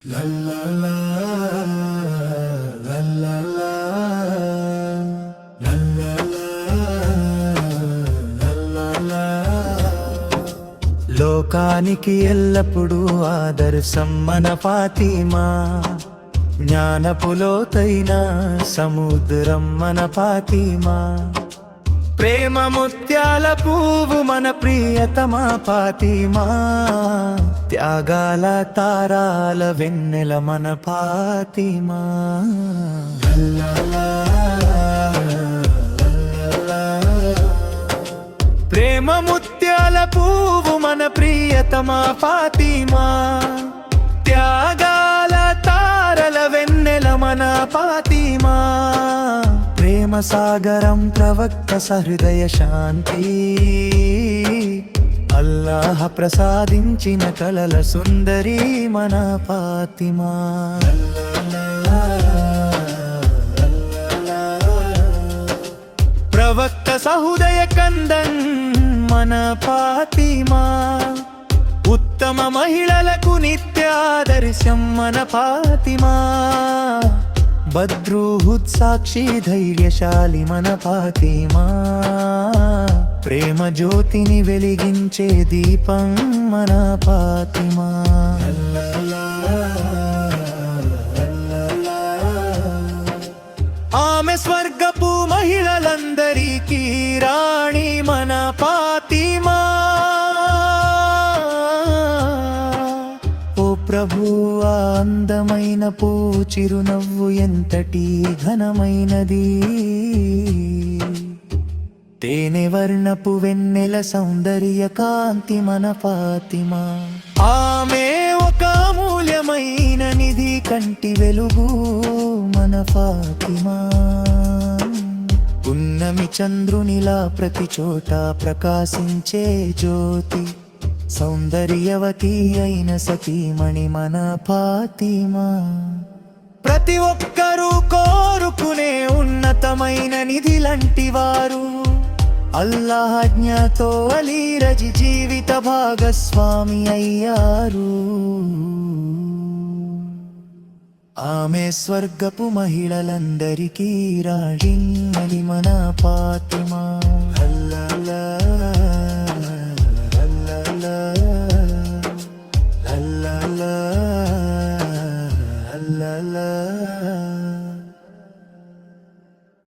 లోకానికి ఎల్లప్పుడూ ఆదర్శం మన ఫాతిమా, జ్ఞానపు లోతైన సముద్రం మన ఫాతిమా, ప్రేమ ముత్యాల పువ్వు మన ప్రియతమా ఫాతిమా, త్యాగాల తారాల వెన్నెల మన ఫాతిమా. ప్రేమ ముత్యాల పువ్వు మన ప్రియతమా ఫాతిమా, త్యాగాల తారల వెన్నెల మన ఫాతిమా, ప్రేమ సాగరం ప్రవక్త సహృదయ శాంతి, అల్లాహ్ ప్రసాదించిన కలల సుందరి మన ఫాతిమా. ప్రవక్త సహృదయ కందన్ మన ఫాతిమా, ఉత్తమ మహిళలకు నిత్యాదర్శం మన ఫాతిమా, బద్రుహుద్ సాక్షి ధైర్యశాలి మన ఫాతిమా, ప్రేమ జ్యోతిని వెలిగించే దీపం మన ఫాతిమా. ఆమె స్వర్గపు మహిళలందరికీ రాణి మన ఫాతిమా. ఓ ప్రభు, ఆ అందమైన పూ చిరునవ్వు ఎంతటి ఘనమైనది, తేనె వర్ణపు వెన్నెల సౌందర్య కాంతి మన ఫాతిమా. ఆమె ఒక అమూల్యమైన నిధి, కంటి వెలుగు మన ఫాతిమా, పున్నమి చంద్రునిలా ప్రతి చోట ప్రకాశించే జ్యోతి, సౌందర్యవతి అయిన సతీమణి మన ఫాతిమా. ప్రతి ఒక్కరూ కోరుకునే ఉన్నతమైన నిధి లాంటి వారు, అల్లాహ్ ఆజ్ఞతో అలీ రజి జీవిత భాగస్వామి అయ్యారు. ఆమె స్వర్గపు మహిళలందరికీ రాణి మన ఫాతిమా.